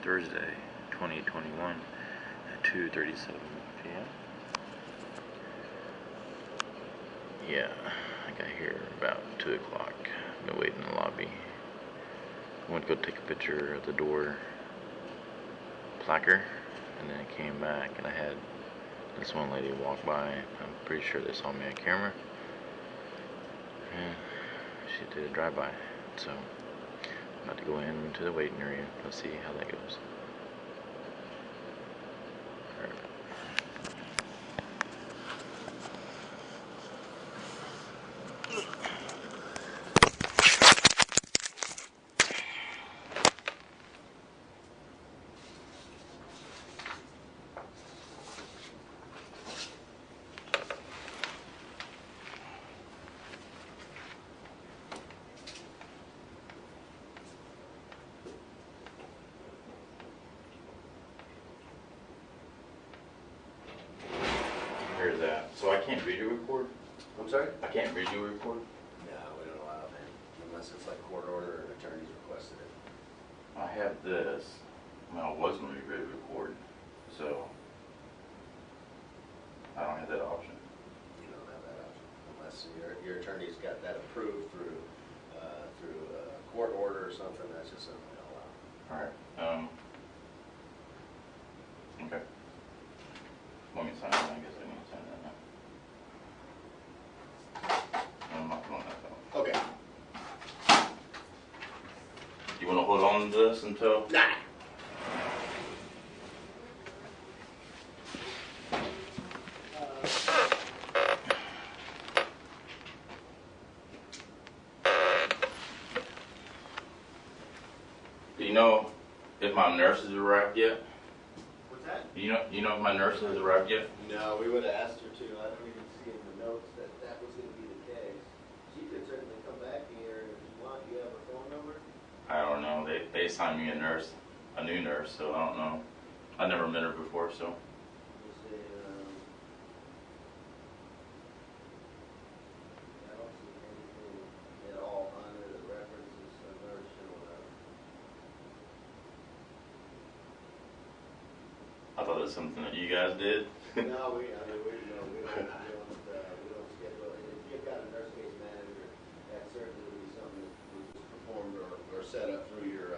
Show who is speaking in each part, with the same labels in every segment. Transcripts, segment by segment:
Speaker 1: Thursday, 2021 at 2:37 p.m. Yeah, I got here about 2 o'clock. Been waiting in the lobby. I went to go take a picture at the door placard, and then I came back and I had this one lady walk by. I'm pretty sure they saw me on camera. And she did a drive-by. So I'm about to go into the waiting area. Let's see how that goes. All right. Here's that. So I can't video record?
Speaker 2: I'm sorry?
Speaker 1: I can't video record?
Speaker 2: No, we don't allow that unless it's like court order or an attorney's requested it.
Speaker 1: I have this. Well, I was going to video record, so I don't have that option.
Speaker 2: You don't have that option unless your attorney's got that approved through a court order or something. That's just something we don't allow.
Speaker 1: All right. Okay. Want me to sign that? I guess I need to sign that now. I'm not doing that though.
Speaker 2: Okay.
Speaker 1: You want to hold on to this until?
Speaker 2: Nah.
Speaker 1: Do you know if my nurse has arrived yet?
Speaker 2: What's that?
Speaker 1: Do you know if my nurse has arrived yet?
Speaker 2: No, we would have asked her to. I don't even see in the notes that that was going to be the case. She could certainly come back here if you want. You have her phone number?
Speaker 1: I don't know. They assigned me a new nurse, so I don't know. I never met her before, so.
Speaker 2: Let me see. I don't see anything at all under the references of nurse showing up.
Speaker 1: I thought it was something that you guys did.
Speaker 2: No, we don't schedule. If you've got a nurse case manager, that certainly would be something that was performed or set up through your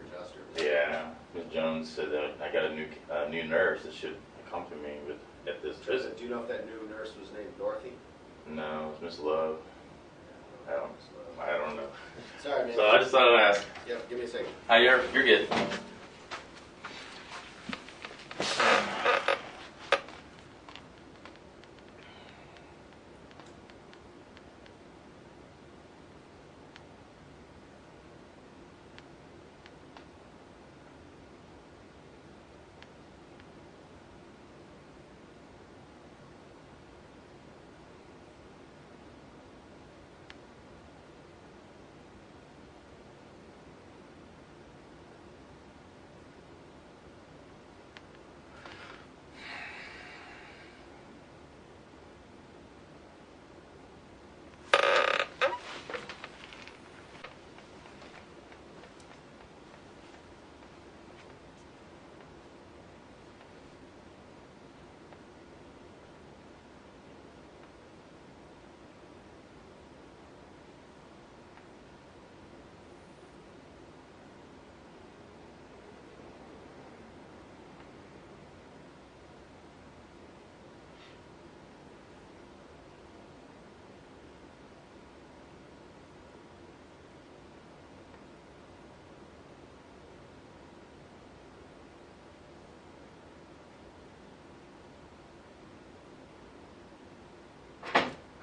Speaker 2: adjuster.
Speaker 1: Yeah, Ms. Jones said that I got a new nurse that should accompany me at this visit.
Speaker 2: Do you know if that new nurse was named Dorothy?
Speaker 1: No, it's Miss Love. I don't know.
Speaker 2: Sorry, man.
Speaker 1: So I just thought I'd ask.
Speaker 2: Yep, give me a second.
Speaker 1: Hi, you're good.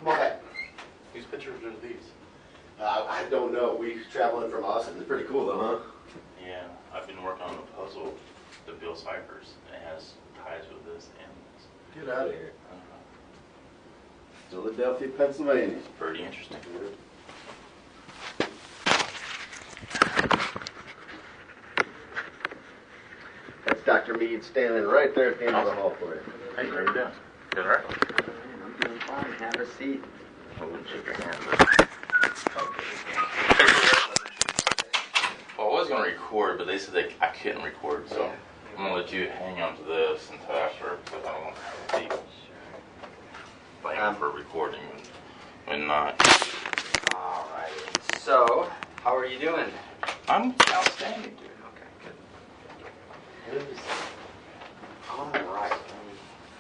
Speaker 2: Come on back.
Speaker 1: Whose pictures are these?
Speaker 2: I don't know. We traveling from Austin. It's pretty cool though, huh?
Speaker 1: Yeah, I've been working on a puzzle to build ciphers. It has ties with this and this.
Speaker 2: Get out of here. Philadelphia, Pennsylvania.
Speaker 1: It's pretty interesting.
Speaker 2: That's Dr. Mead standing right there at the end of the hall for you.
Speaker 1: Hey, how you doing? Good, all right?
Speaker 2: I'm doing fine. Have a seat.
Speaker 1: I wouldn't shake your hand. What was going to record, but they said I couldn't record, so
Speaker 3: Yeah.
Speaker 1: I'm going to let you hang on to this until after, because I don't want to have thing for recording and not.
Speaker 3: All right. So, how are you doing?
Speaker 1: I'm outstanding, dude.
Speaker 3: Okay, good. All right.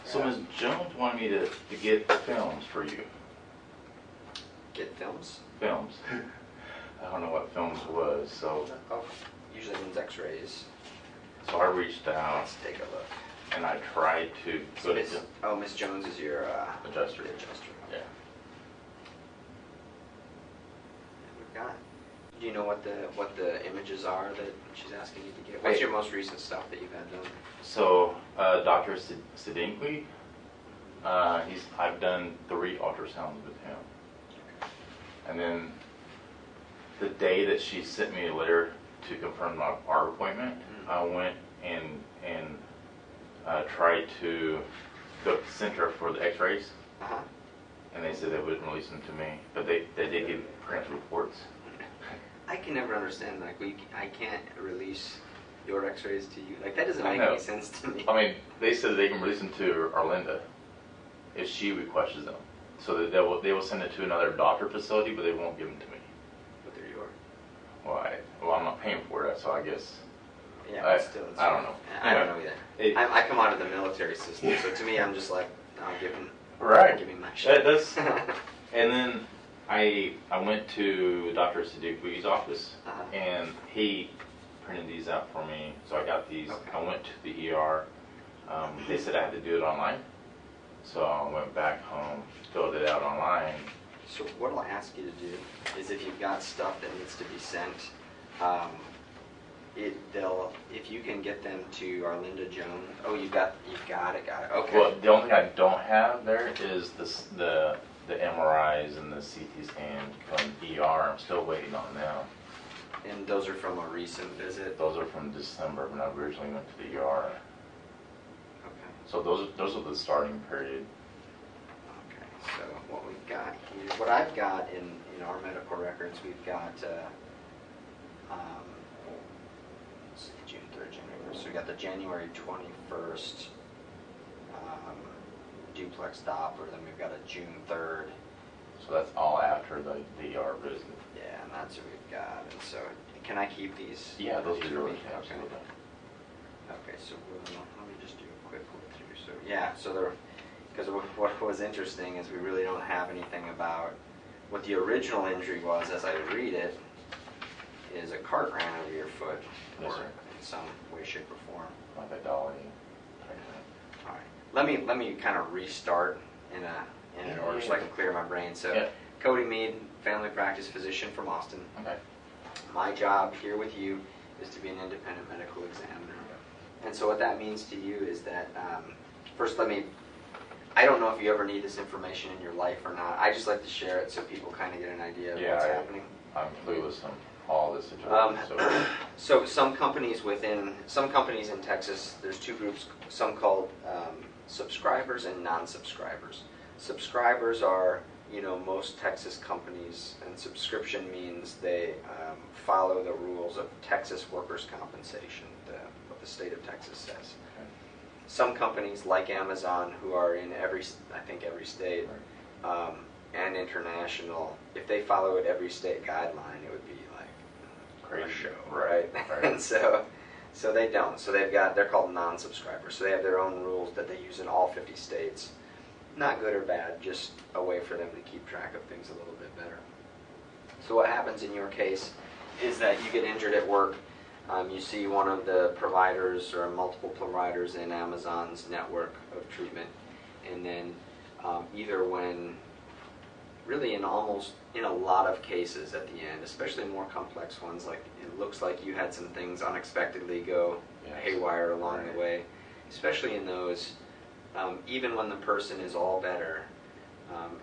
Speaker 1: So Ms. Jones wanted me to get films for you.
Speaker 3: Get films?
Speaker 1: Films. I don't know what films was, so
Speaker 3: Oh, usually means X-rays.
Speaker 1: so I reached out
Speaker 3: Let's take a look.
Speaker 1: and I tried to put it
Speaker 3: Miss Jones is your
Speaker 1: adjuster.
Speaker 3: adjuster.
Speaker 1: Yeah.
Speaker 3: We've got. Do you know what the images are that she's asking you to get? What's your most recent stuff that you've had done?
Speaker 1: So Dr. Sidinqui, I've done 3 ultrasounds with him, and then the day that she sent me a letter to confirm our appointment, I went and tried to go to Concentra for the X-rays, and they said they wouldn't release them to me, but they did give print reports.
Speaker 3: I can never understand, like, I can't release your X-rays to you. Like, that doesn't
Speaker 1: I
Speaker 3: make
Speaker 1: know.
Speaker 3: any sense to me.
Speaker 1: I mean, they said they can release them to Arlinda if she requests them, so that they will send it to another doctor facility, but they won't give them to me.
Speaker 3: But they're yours.
Speaker 1: Well, I'm not paying for it, so I guess.
Speaker 3: Yeah,
Speaker 1: I
Speaker 3: but still.
Speaker 1: I don't know.
Speaker 3: I don't know either. I come out of the military system, so to me, I'm just like, I'll give him.
Speaker 1: Right.
Speaker 3: Give me my shit.
Speaker 1: That's. And then I went to Dr. Siddiqui's office, and he printed these out for me. So I got these.
Speaker 3: Okay.
Speaker 1: I went to the ER. They said I had to do it online, so I went back home, filled it out online.
Speaker 3: So what I'll ask you to do is, if you've got stuff that needs to be sent, if you can get them to Arlinda Jones. Oh, you've got it. Okay.
Speaker 1: Well, the only thing I don't have there is the MRIs and the CT scan from ER. I'm still waiting on them.
Speaker 3: And those are from a recent visit.
Speaker 1: Those are from December when I originally went to the ER.
Speaker 3: Okay.
Speaker 1: So those are the starting period.
Speaker 3: Okay. So what we've got here, what I've got in our medical records, we've got let's see, June 3rd, January 1st. So we got the January 21st duplex Doppler. Then we've got a June 3rd.
Speaker 1: So that's all after the ER visit.
Speaker 3: Yeah, and that's what we've got. And so, can I keep these?
Speaker 1: Yeah, those are
Speaker 3: for
Speaker 1: yours.
Speaker 3: me?
Speaker 1: Absolutely.
Speaker 3: Okay, so let me just do a quick look through. So yeah, so because what was interesting is we really don't have anything about what the original injury was, as I read it, is a cart ran over your foot,
Speaker 1: Yes,
Speaker 3: or
Speaker 1: sir.
Speaker 3: in some way, shape, or form.
Speaker 1: Like a dolly.
Speaker 3: All right, let me kind of restart in an order so I can clear my brain. So,
Speaker 1: Yeah.
Speaker 3: Cody Mead, family practice physician from Austin.
Speaker 1: Okay.
Speaker 3: My job here with you is to be an independent medical examiner. And so what that means to you is that, first I don't know if you ever need this information in your life or not. I just like to share it so people kind of get an idea of what's happening.
Speaker 1: I'm clueless on all this situation.
Speaker 3: So some companies in Texas, there's 2 groups, some called subscribers and non-subscribers. Subscribers are, most Texas companies, and subscription means they follow the rules of Texas workers' compensation, what the state of Texas says.
Speaker 1: Okay.
Speaker 3: Some companies, like Amazon, who are in every state, and international, if they follow it every state guideline, it would be like
Speaker 1: Crazy.
Speaker 3: a show, right?
Speaker 1: Right.
Speaker 3: And so they don't. So they're called non-subscribers. So they have their own rules that they use in all 50 states. Not good or bad, just a way for them to keep track of things a little bit better. So what happens in your case is that you get injured at work. You see one of the providers or multiple providers in Amazon's network of treatment, and then either when, really in a lot of cases at the end, especially more complex ones, like it looks like you had some things unexpectedly go haywire along the way, especially in those, even when the person is all better,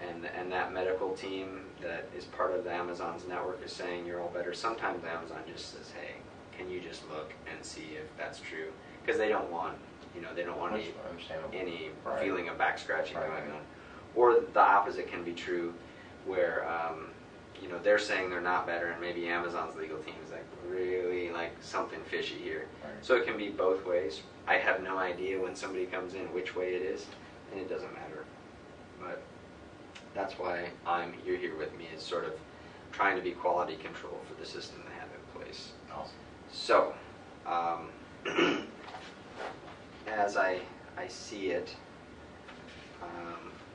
Speaker 3: and that medical team that is part of the Amazon's network is saying you're all better, sometimes Amazon just says, hey, can you just look and see if that's true? Because they don't want, any feeling of back scratching going on. Or the opposite can be true, where they're saying they're not better, and maybe Amazon's legal team is like really like something fishy here.
Speaker 1: Right.
Speaker 3: So it can be both ways. I have no idea when somebody comes in which way it is, and it doesn't matter. But that's why you're here with me, is sort of trying to be quality control for the system they have in place.
Speaker 1: Awesome.
Speaker 3: So, as I see it,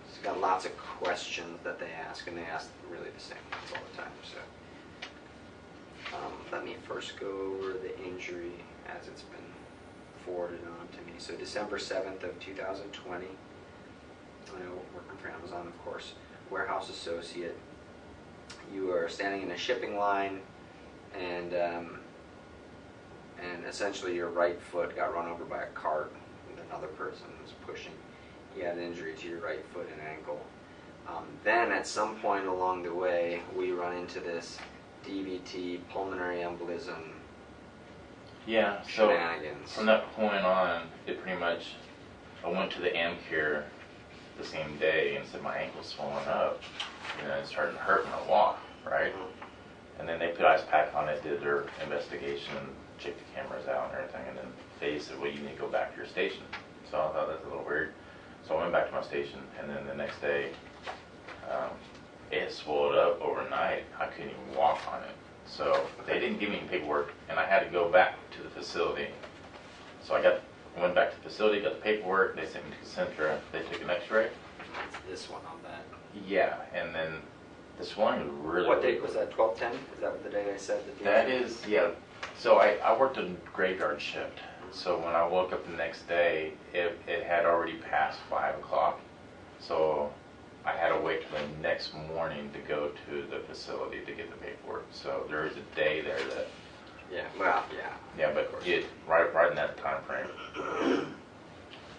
Speaker 3: it's got lots of questions that they ask, and they ask really the same ones all the time. So, let me first go over the injury as it's been forwarded on to me. So, December 7th of 2020, I know, working for Amazon, of course, warehouse associate. You are standing in a shipping line, and essentially your right foot got run over by a cart with another person who was pushing. You had an injury to your right foot and ankle. Then at some point along the way, we run into this DVT, pulmonary embolism,
Speaker 1: Yeah, so
Speaker 3: shenanigans.
Speaker 1: from that point on, it pretty much, I went to the AmCare the same day and said my ankle's swollen up. It started to hurt when I walk, right? And then they put ice pack on it, did their investigation, checked the cameras out and everything, and then they said, well, you need to go back to your station. So I thought that's a little weird. So I went back to my station, and then the next day, it had swelled up overnight. I couldn't even walk on it. So they didn't give me any paperwork, and I had to go back to the facility. So I went back to the facility, got the paperwork, they sent me to Concentra, they took an x-ray.
Speaker 3: It's this one on that.
Speaker 1: Yeah, and then the swelling was really...
Speaker 3: What date was that, 12/10? Is that the day I said that the
Speaker 1: That
Speaker 3: injury?
Speaker 1: is, yeah. So I worked a graveyard shift. So when I woke up the next day, it had already passed 5 o'clock. So I had to wait till the next morning to go to the facility to get the paperwork. So there was a day there that...
Speaker 3: Yeah, well, yeah.
Speaker 1: Yeah, but right in that time frame.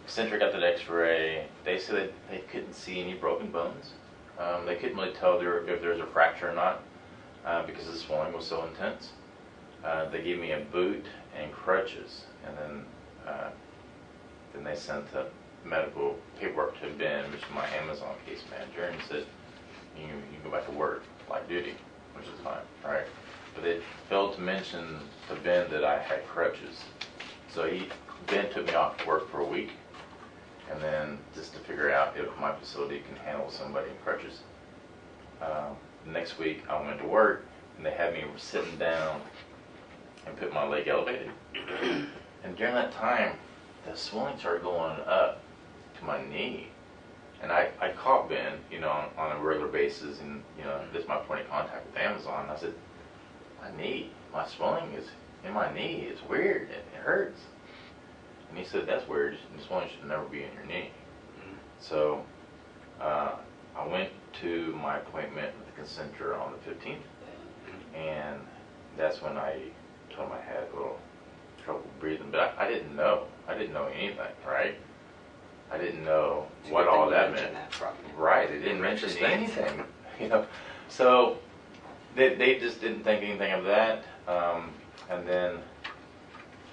Speaker 1: Concentra got that x-ray. They said they couldn't see any broken bones. They couldn't really tell if there was a fracture or not because the swelling was so intense. They gave me a boot and crutches, and then they sent the medical paperwork to Ben, which is my Amazon case manager, and said, you can go back to work, light duty, which is fine, right? But they failed to mention to Ben that I had crutches. So Ben took me off work for a week, and then just to figure out if my facility can handle somebody in crutches. The next week I went to work, and they had me sitting down and put my leg elevated. And during that time, the swelling started going up to my knee. And I caught Ben, on a regular basis, and, this is my point of contact with Amazon. I said, my swelling is in my knee. It's weird. It hurts. And he said, that's weird. The swelling should never be in your knee. So I went to my appointment with the Concentra on the 15th, and that's when I told him I had a little trouble breathing. But I didn't know. I didn't know anything, right? I didn't know what all that meant. Right, they didn't mention anything. So they just didn't think anything of that. And then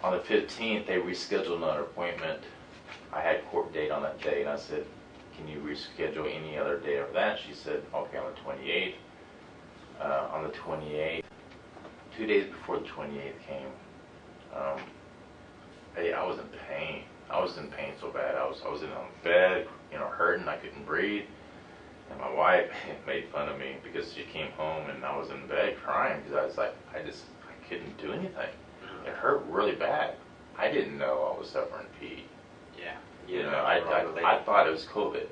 Speaker 1: on the 15th, they rescheduled another appointment. I had court date on that day, and I said, can you reschedule any other day after that? She said, okay, on the 28th. On the 28th, 2 days before the 28th came, I was in pain. I was in pain so bad. I was in on bed, hurting. I couldn't breathe. And my wife made fun of me because she came home and I was in bed crying because I was like, I couldn't do anything. It hurt really bad. I didn't know I was suffering P.
Speaker 3: Yeah.
Speaker 1: I thought it was COVID.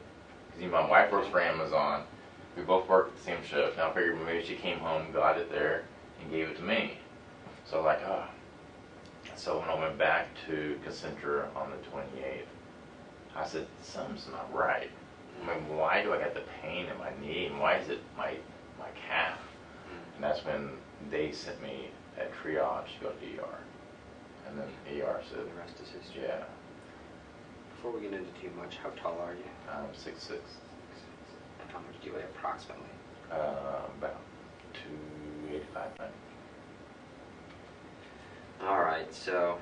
Speaker 1: Because my wife works for Amazon. We both worked at the same shift. Now I figured maybe she came home, got it there, and gave it to me. So I was like, oh. So when I went back to Concentra on the 28th, I said, something's not right. I mean, why do I got the pain in my knee, and why is it my calf? And that's when they sent me at triage to go to ER. And then ER said,
Speaker 3: The rest is history.
Speaker 1: yeah.
Speaker 3: Before we get into too much, how tall are you?
Speaker 1: I'm 6'6".
Speaker 3: And how much do you weigh approximately?
Speaker 1: About 285.
Speaker 3: All right, so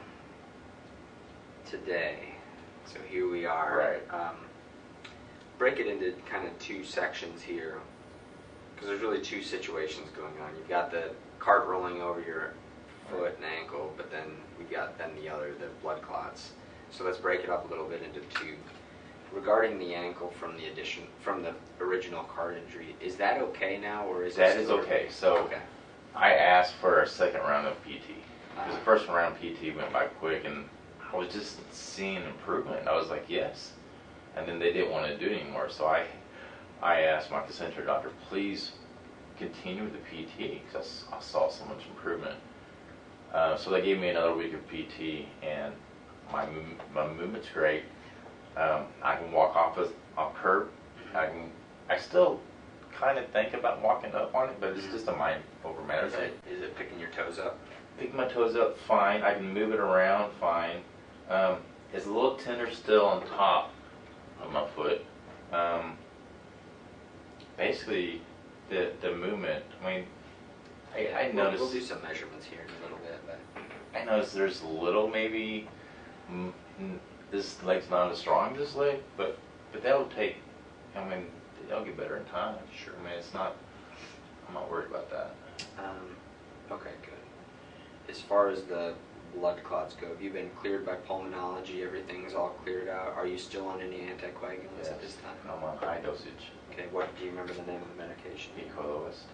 Speaker 3: today, so here we are.
Speaker 1: Right.
Speaker 3: Break it into kind of two sections here. Because there's really two situations going on. You've got the cart rolling over your foot and ankle, but then we've got the other, the blood clots. So let's break it up a little bit into two. Regarding the ankle from the original cart injury, is that okay now, or is
Speaker 1: that is okay? So
Speaker 3: okay.
Speaker 1: I asked for a second round of PT because the first round of PT went by quick, and I was just seeing improvement. I was like, yes, and then they didn't want to do it anymore. So I asked my Concentra doctor, please continue with the PT because I saw so much improvement. So they gave me another week of PT, and my movement's great. I can walk off curb. I still kind of think about walking up on it, but it's just a mind over matter thing.
Speaker 3: Is it picking your toes up?
Speaker 1: Pick my toes up fine. I can move it around fine. It's a little tender still on top of my foot. Basically, the movement. I mean, I noticed.
Speaker 3: We'll do some measurements here in a little bit, but
Speaker 1: I noticed there's a little maybe. This leg's not as strong as this leg, but that'll take. I mean, it'll get better in time.
Speaker 3: Sure.
Speaker 1: I mean, it's not. I'm not worried about that.
Speaker 3: Okay, good. As far as the blood clots go, have you been cleared by pulmonology? Everything's all cleared out. Are you still on any anticoagulants at this time?
Speaker 1: I'm on high dosage.
Speaker 3: Okay. What do you remember the name of the medication?
Speaker 1: Equilist.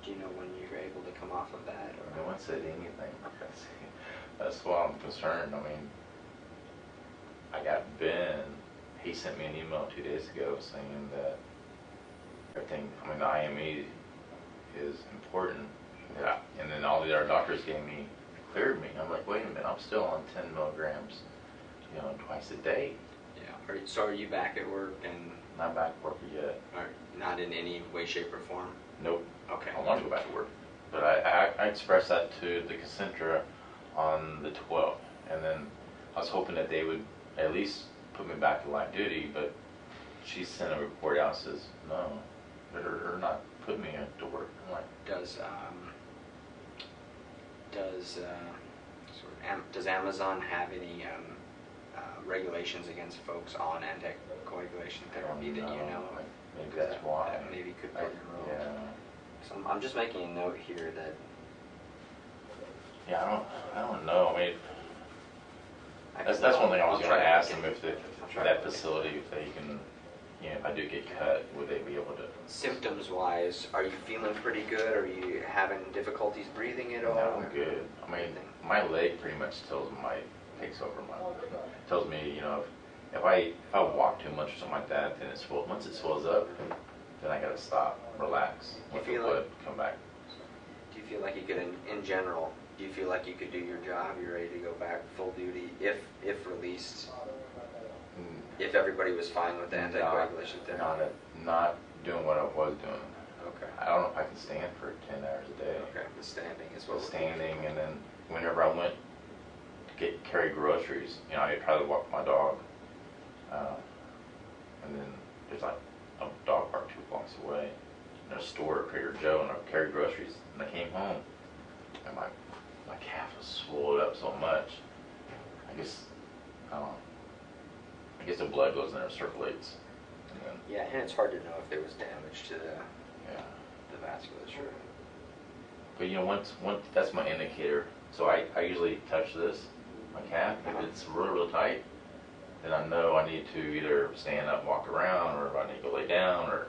Speaker 3: Do you know when you were able to come off of that? Or?
Speaker 1: No one said anything. That's why I'm concerned. I mean, I got Ben. He sent me an email 2 days ago saying that everything, I mean, the IME is important. Yeah. And then all the other doctors cleared me. I'm like, wait a minute, I'm still on 10 milligrams, twice a day.
Speaker 3: Yeah. So are you back at work and?
Speaker 1: Not back at work yet.
Speaker 3: Or not in any way, shape, or form?
Speaker 1: Nope.
Speaker 3: Okay.
Speaker 1: I want to go back to work. But I expressed that to the Concentra on the 12th. And then I was hoping that they would at least put me back to light duty, but she sent a report out and says, no, they're not putting me to work. I'm like,
Speaker 3: does Amazon have any regulations against folks on anticoagulation therapy that you know of?
Speaker 1: Maybe that's why.
Speaker 3: That maybe could play a role.
Speaker 1: Yeah.
Speaker 3: So I'm just making a note here that.
Speaker 1: Yeah, I don't know. I mean, that's one thing I was going to ask them if that facility, if they can, if I do get cut, would they be able to?
Speaker 3: Symptoms-wise, are you feeling pretty good? Are you having difficulties breathing at all?
Speaker 1: No, I'm good. I mean, my leg pretty much takes over tells me, if I walk too much or something like that, then once it swells up, then I got to stop, relax, let the blood come back.
Speaker 3: Do you feel like you could, in general, do you feel like you could do your job? You're ready to go back full duty if released? If everybody was fine with the anticoagulation therapy?
Speaker 1: Not doing what I was doing.
Speaker 3: Okay.
Speaker 1: I don't know if I can stand for 10 hours a day.
Speaker 3: Okay, the standing is what.
Speaker 1: Standing, and then whenever I went to carry groceries, I try to walk my dog, and then there's like a dog park 2 blocks away, and a store at Trader Joe, and I carried groceries, and I came home, and my calf was swollen up so much. I guess the blood goes in there and circulates. And then,
Speaker 3: yeah, and it's hard to know if there was damage to the vasculature.
Speaker 1: But once that's my indicator. So I usually touch this, my calf. If it's real tight, then I know I need to either stand up, walk around, or if I need to go lay down, or.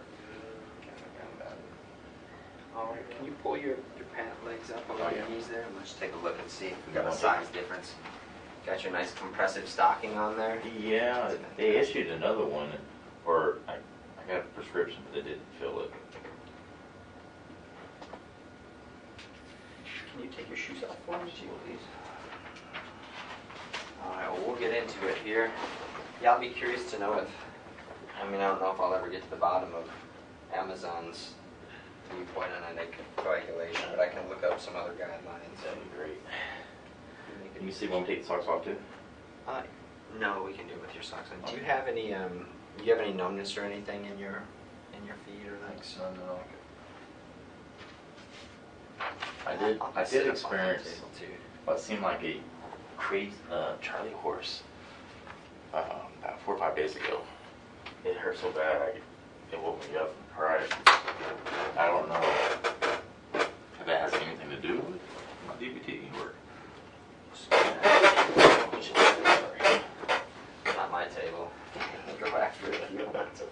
Speaker 3: All right, can you pull your pant legs up over your knees there? Let's take a look and see if we've got a size difference. Got your nice compressive stocking on there?
Speaker 1: Yeah, they issued another one, or I got a prescription, but they didn't fill it.
Speaker 3: Can you take your shoes off for me, please? All right, well, we'll get into it here. Yeah, I'll be curious to know I don't know if I'll ever get to the bottom of Amazon's viewpoint on anticoagulation, but I can look up some other guidelines.
Speaker 1: That'd be great. Can you see when we take the socks off too?
Speaker 3: No, we can do it with your socks on. Do you have any numbness or anything in your feet or legs?
Speaker 1: No. I did experience what seemed like a crazy Charlie horse about 4 or 5 days ago. It hurt so bad, it woke me up. Right. I don't know if it has anything to do with my DVT work.
Speaker 3: Sorry. Not my table. Go after it if you want to.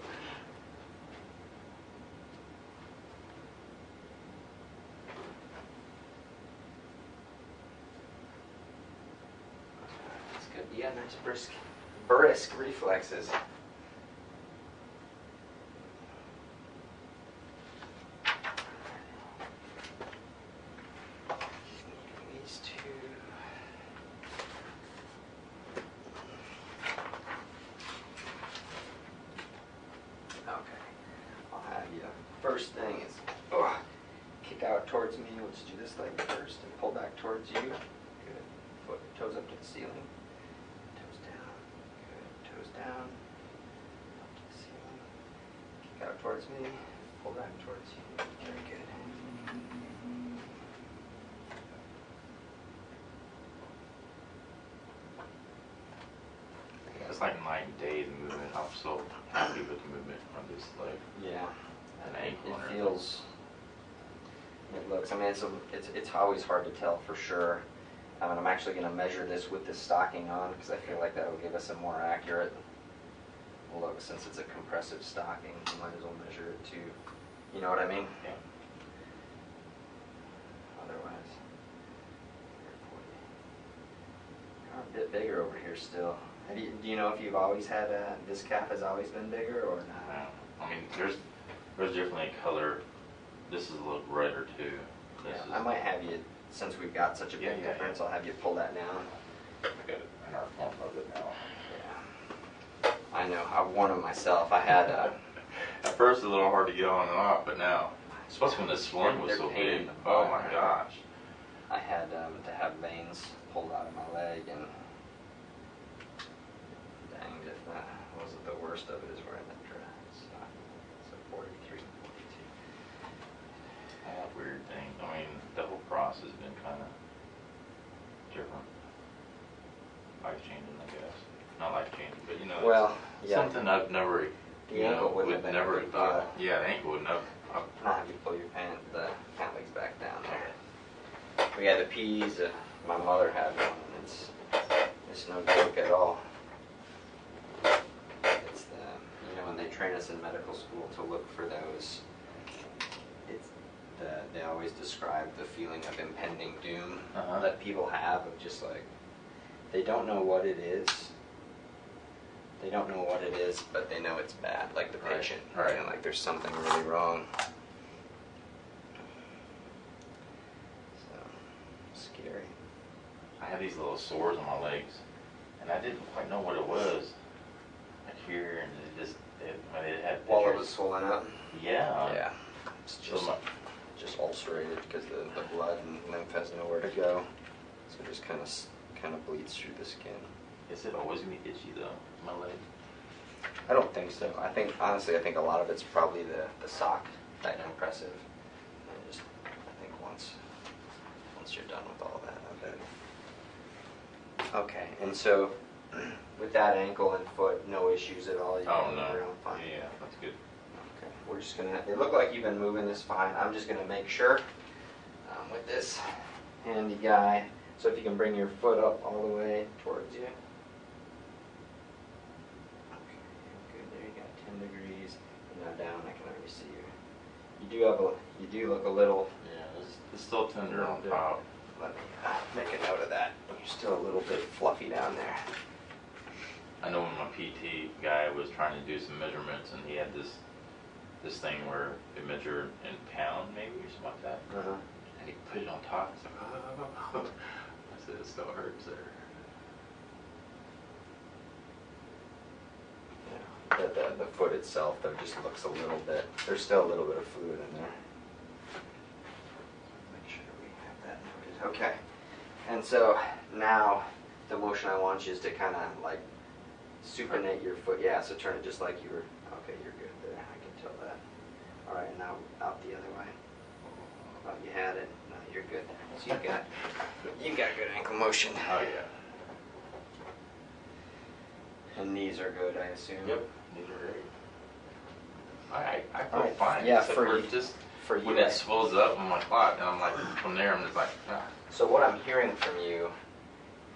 Speaker 3: That's good. You got nice brisk reflexes. These two. Okay. I'll have you. First thing is, kick out towards me. We'll just do this leg first and pull back towards you. Good. Foot, toes up to the ceiling. Toes down. Good. Toes down. Up to the ceiling. Kick out towards me. Pull back towards you. Very good.
Speaker 1: It's like night and day, the movement. I'm so happy with the movement on this leg.
Speaker 3: Yeah.
Speaker 1: And ankle.
Speaker 3: It feels. It looks. I mean, it's always hard to tell for sure. I mean, I'm actually going to measure this with this stocking on because I feel like that will give us a more accurate look. Since it's a compressive stocking, you might as well measure it too. You know what I mean?
Speaker 1: Yeah.
Speaker 3: Otherwise, you're a bit bigger over here still. Do you know if you've always had this calf has always been bigger or not?
Speaker 1: I mean, there's definitely a color. This is a little redder too.
Speaker 3: I might have you, since we've got such a big difference, I'll have you pull that down.
Speaker 1: I got it in our form of it now.
Speaker 3: Yeah. I know. I've worn them myself. I had.
Speaker 1: At first, a little hard to get on and off, but now, especially when the swelling was so big. Oh my gosh.
Speaker 3: I had to have veins pulled out of my leg, and dang, if that wasn't the worst of it, is wearing that dress. So 43, 42.
Speaker 1: Weird thing. I mean, the whole process has been kind of different. Life-changing, I guess. Not life-changing, but you know,
Speaker 3: well,
Speaker 1: something I've never,
Speaker 3: the ankle would
Speaker 1: never thought. Yeah, the ankle wouldn't have.
Speaker 3: Now have you pull your the pant legs back down there. We had the P's. My mother had one, and it's no joke at all. It's when they train us in medical school to look for those. They always describe the feeling of impending doom that people have of just like, they don't know what it is. They don't know what it is, but they know it's bad, like the patient.
Speaker 1: Right.
Speaker 3: You know, like there's something really wrong. So, scary.
Speaker 1: I had these little sores on my legs, and I didn't quite know what it was. Like here, and it had.
Speaker 3: While it was swollen up?
Speaker 1: Yeah.
Speaker 3: Yeah. It's just ulcerated because the blood and lymph has nowhere to go, so it just kind of bleeds through the skin.
Speaker 1: Is it always gonna be itchy though, my leg?
Speaker 3: I don't think so. Honestly, I think a lot of it's probably the sock, that compressive. And I think once you're done with all that, I bet. Okay, and so with that ankle and foot, no issues at all. You
Speaker 1: Oh
Speaker 3: can
Speaker 1: no.
Speaker 3: move around fine.
Speaker 1: Yeah, that's good.
Speaker 3: Okay, we're just gonna. They look like you've been moving this fine. I'm just gonna make sure with this handy guy. So if you can bring your foot up all the way towards you. Okay, good. There you got 10 degrees. And now down. I can already see you. You do look a little.
Speaker 1: Yeah, it's still tender on top.
Speaker 3: Let me make a note of that. You're still a little bit fluffy down there.
Speaker 1: I know when my PT guy was trying to do some measurements, and he had this thing where it measured in pound, maybe or something like that. And he put it on top. It's like, oh. I said, it still hurts there.
Speaker 3: Yeah. The foot itself, though, just looks a little bit. There's still a little bit of fluid in there. Make sure we have that noted. Okay. And so now the motion I want you is to kind of like supinate your foot. Yeah, so turn it just like you were. Okay, you're good there. I can tell that. All right, now out the other way. Well, you had it. No, you're good. So you got good ankle motion.
Speaker 1: Oh yeah.
Speaker 3: And knees are good, I assume.
Speaker 1: Yep, these are great. I feel
Speaker 3: Alright.
Speaker 1: fine.
Speaker 3: Yeah,
Speaker 1: except
Speaker 3: for
Speaker 1: just
Speaker 3: for
Speaker 1: when
Speaker 3: you.
Speaker 1: it swells up on my clot, and I'm like, from there, I'm just like, ah.
Speaker 3: So what I'm hearing from you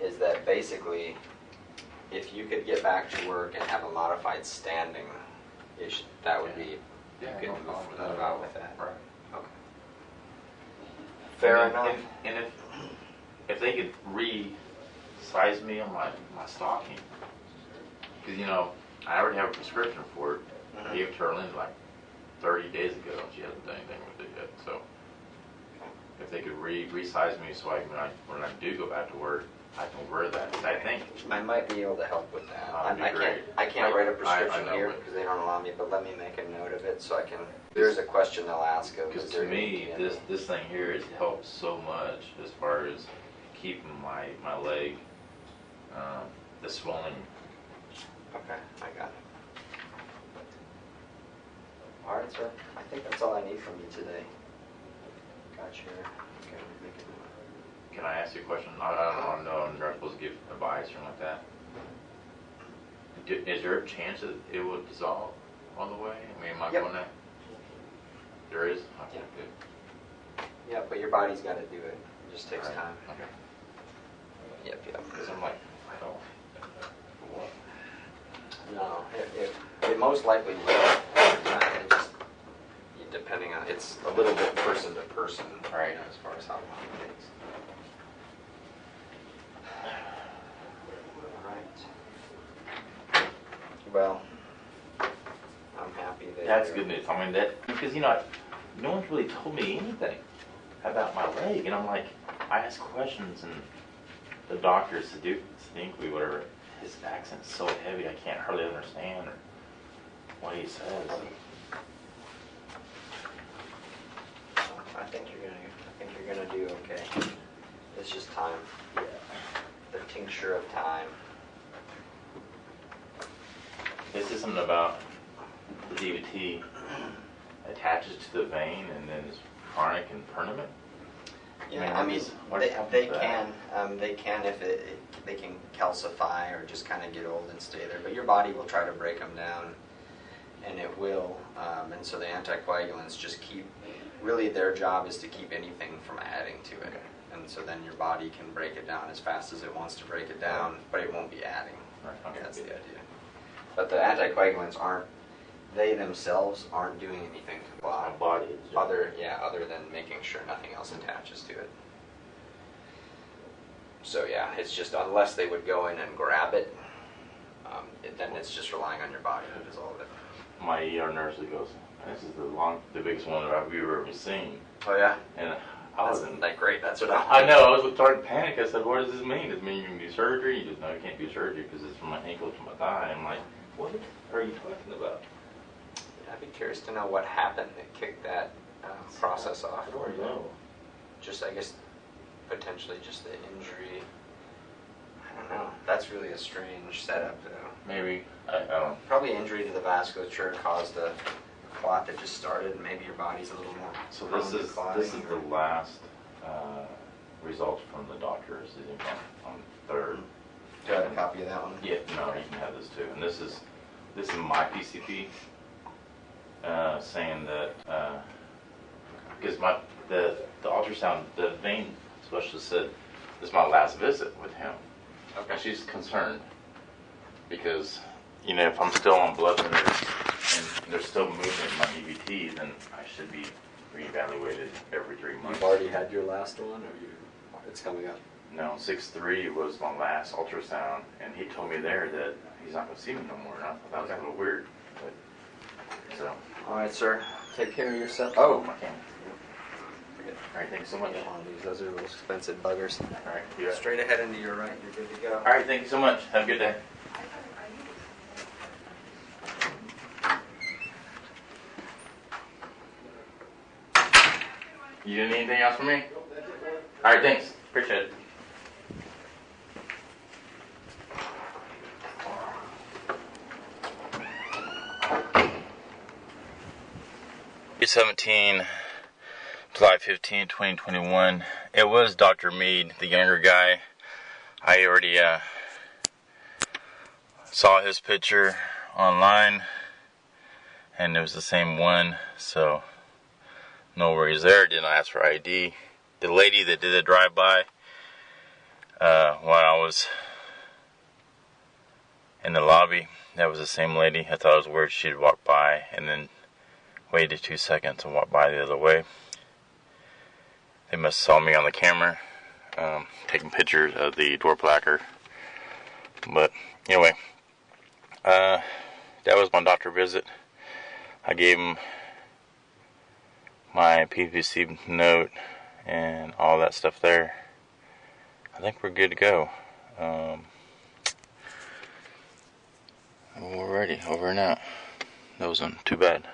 Speaker 3: is that basically, if you could get back to work and have a modified standing, that would be
Speaker 1: Yeah,
Speaker 3: good
Speaker 1: no
Speaker 3: to
Speaker 1: problem
Speaker 3: move out with that.
Speaker 1: Right.
Speaker 3: Okay. Fair
Speaker 1: And
Speaker 3: enough.
Speaker 1: And if they could resize me on my stocking, because I already have a prescription for it. I gave it to Arlinda like 30 days ago, and she hasn't done anything with it yet. So if they could resize me so when I do go back to work, I can wear that. 'Cause I think
Speaker 3: I might be able to help with that.
Speaker 1: That'd be great.
Speaker 3: I can't write a
Speaker 1: I
Speaker 3: prescription
Speaker 1: know,
Speaker 3: here
Speaker 1: but-
Speaker 3: because they don't allow me, but let me make a note of it so I can. There's a question they'll ask of.
Speaker 1: because
Speaker 3: is
Speaker 1: to
Speaker 3: there
Speaker 1: me
Speaker 3: any-
Speaker 1: this thing here has helped so much as far as keeping my leg, the swelling.
Speaker 3: Okay, I got it. All right, sir. I think that's all I need from you today. Got your. Okay, make a note.
Speaker 1: Can I ask you a question? I don't know. I'm not supposed to give advice or anything like that. Is there a chance that it would dissolve on the way? I mean, am I
Speaker 3: Yep.
Speaker 1: going that? There is? Okay,
Speaker 3: Yep.
Speaker 1: good.
Speaker 3: Yeah, but your body's got to do it. It just takes
Speaker 1: Right.
Speaker 3: time.
Speaker 1: Okay.
Speaker 3: Yep.
Speaker 1: Because I'm like, I don't. What?
Speaker 3: No, it most likely will. It just, depending on, it's a little bit person to person, right, as far as how long it takes. All right. Well, I'm happy that.
Speaker 1: That's
Speaker 3: you're-
Speaker 1: good news. I mean, because, no one's really told me anything about my leg. And I'm like, I ask questions, and the doctor, distinctly, whatever, his accent's so heavy, I can't hardly understand what he says.
Speaker 3: I think you're gonna do okay. It's just time. The tincture of time.
Speaker 1: This is something about the DVT attaches to the vein and then is chronic and permanent.
Speaker 3: Yeah, I mean,
Speaker 1: what
Speaker 3: they
Speaker 1: happens
Speaker 3: they
Speaker 1: to that?
Speaker 3: can if they can calcify or just kind of get old and stay there. But your body will try to break them down, and it will. And so the anticoagulants just keep. Really, their job is to keep anything from adding to it.
Speaker 1: Okay.
Speaker 3: And so then your body can break it down as fast as it wants to break it down, but it won't be adding.
Speaker 1: Right, okay.
Speaker 3: That's the idea. But the anticoagulants they themselves aren't doing anything to the
Speaker 1: My
Speaker 3: body.
Speaker 1: body is
Speaker 3: Other than making sure nothing else attaches to it. So yeah, it's just unless they would go in and grab it, then it's just relying on your body to dissolve it.
Speaker 1: my ER nurse goes, this is the biggest one that we've ever seen.
Speaker 3: Oh yeah,
Speaker 1: And I was
Speaker 3: isn't that great? That's what
Speaker 1: I know, I was starting to panic. I said, what does this mean? Does it mean you can do surgery? He goes, no, you can't do surgery because it's from my ankle to my thigh. I'm like, what are you talking about?
Speaker 3: I'd be curious to know what happened that kicked that process off.
Speaker 1: I don't know.
Speaker 3: Just, I guess, potentially just the injury. I don't know. That's really a strange setup, though.
Speaker 1: Maybe. I don't.
Speaker 3: Probably injury to the vasculature caused a clot that just started, and maybe your body's a little more.
Speaker 1: So
Speaker 3: prone
Speaker 1: this
Speaker 3: to
Speaker 1: is
Speaker 3: clotting,
Speaker 1: the
Speaker 3: or-
Speaker 1: last results from the doctors. Is on third.
Speaker 3: Do you have a copy of that one?
Speaker 1: Yeah, no, you can have this too. And this is my PCP saying that because the ultrasound, the vein specialist said this is my last visit with him.
Speaker 3: Okay.
Speaker 1: And she's concerned because if I'm still on blood thinners and there's still movement in my EVT, then I should be reevaluated every 3 months.
Speaker 3: You've already had your last one, or it's coming up?
Speaker 1: No, 6/3 was my last ultrasound, and he told me there that he's not going to see me no more. And I thought that was a little weird. But, so.
Speaker 3: All right, sir. Take care of yourself.
Speaker 1: Oh, my camera. All right, thanks so much.
Speaker 3: Those are those expensive buggers.
Speaker 1: All right, you got it.
Speaker 3: Straight ahead into your right, you're good to go.
Speaker 1: All right, thank you so much. Have a good day. You didn't need anything else from me? All right, thanks. Appreciate it. '17, July 15, 2021. It was Dr. Mead, the younger guy. I already saw his picture online, and it was the same one, so no worries there. Didn't ask for ID. The lady that did the drive-by while I was in the lobby, that was the same lady. I thought it was weird she'd walk by and then waited 2 seconds and walk by the other way. They must have saw me on the camera taking pictures of the door placard. But anyway, that was my doctor visit. I gave him my PVC note and all that stuff there. I think we're good to go. We're ready. Over and out. That wasn't too bad.